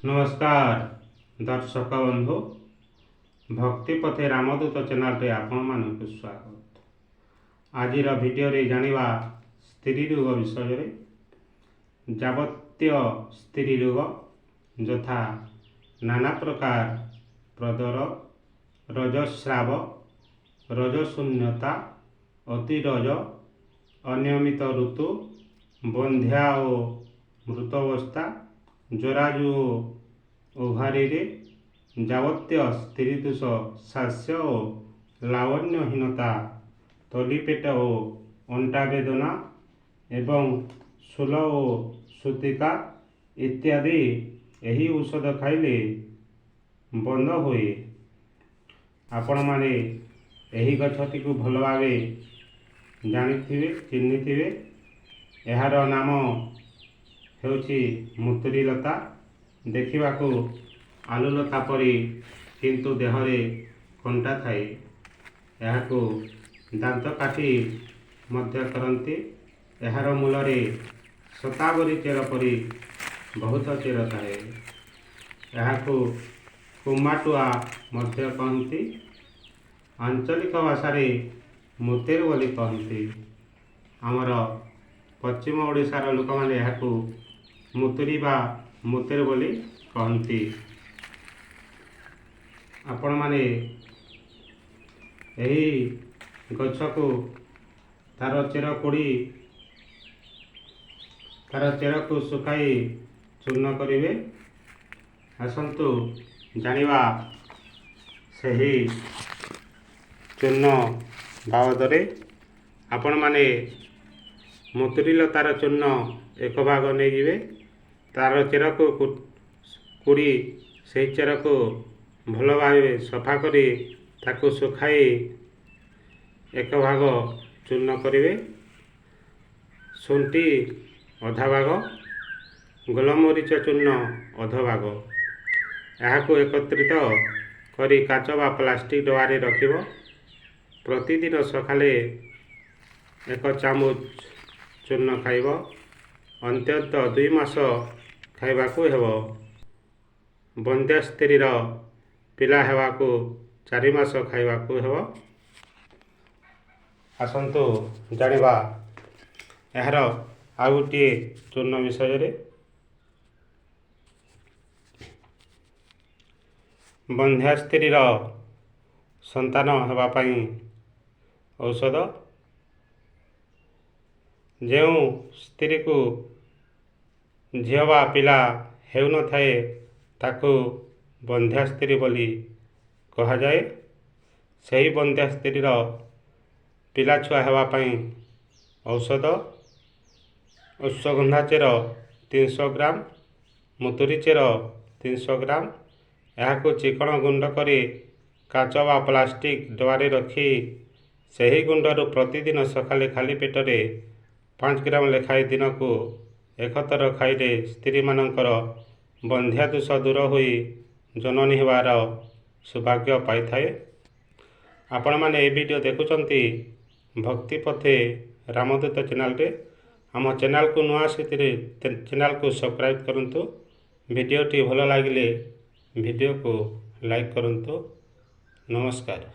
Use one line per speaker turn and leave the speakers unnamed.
नमस्कार दर्शक बंधु भक्ति पथे रामदूत चैनल पे आपण मानक स्वागत। आज वीडियो रे जानिबा स्त्री रोग विषय रे जावत्य स्त्री रोग यथा नाना प्रकार प्रदर रजस्राव रजशून्यता अतिरज अनियमित ऋतु बंध्या और मृतावस्था जराजु ओभारी जावत्य स्त्री दोष शास्य और लावण्यहीनता तलीपेट और अंटा वेदना एवं शूल और सूतिका इत्यादि यही औषध खाइले बंद हुए। आपण माने यही गछटी को भल भाव जानिथिबे चिन्हिथिबे। एहार नाम हेउछि मुतुरीलता। देखिबाकू आलुलता परी किंतु देहरे कंटा थाए। एहाकू दांत काटी मध्य करंती। एहार मूलरे शतावरी चेर परी बहुत चेर थाए। एहाकू कुमाटुआ मध्य कहती। आंचलिक भाषारे मुतेर बोली कहती। आमर पश्चिम ओडिशार लोक माने एहाकू मुतुरी बा मुतेर बोली कहती। आपण माने यही गछ को तार चेर कोड़ी तार चेर को सुखाई चूर्ण करिवे। आसंतु जानिबा सही चूर्ण बाबदरे। आपण माने मुतुरीलतार चूर्ण एक भाग नहीं जिवे। तार चेर को कुड़ी से चेर को भल भाव सफा करी ताकू सुखाई एक भाग चूर्ण करिवे। शुंठी अधा भाग गोलमरीच चूर्ण अध भाग याकू एकत्रित करी काच बा प्लास्टिक डबारे रखिब। प्रतिदिन सकाले एक चामच चूर्ण खाइब। अंत्यत 2 मास खाइबाकू हेब। बंध्या स्त्रीर पिला हेबाकू 4 मास खाइबाकू हेब। आसंतु जानिबा एहार आ गोटे चूर्ण विषय रे। बंध्या स्त्रीर संतान हेबा पई औषध। जो स्त्री को झील बा पिला हेउ न थाए ताकू बंध्या स्त्री बोली कहा जाए। सही बंध्या स्त्रीर पिला छुआ हेबा पई औषध अश्वगंधा चेर 300 ग्राम मुतुरी चेर 300 ग्राम याकू चिकण गुंड करी काच बा प्लास्टिक डबारे रखी सही गुंडरू प्रतिदिन सकाले खाली पेटरे 5 ग्राम लेखाए दिन को एकथर खाइले स्त्री मानकर बंध्या दोष दूर होई जननी हेबार सौभाग्य पाई थाए। आपण माने ए वीडियो देखुचंती भक्ति पथे रामदूत चैनल रे। आम चैनल को नुआ आसीथिले चैनल को सब्सक्राइब करंतु। वीडियो टी भल लागिले वीडियो को लाइक करंतु। नमस्कार।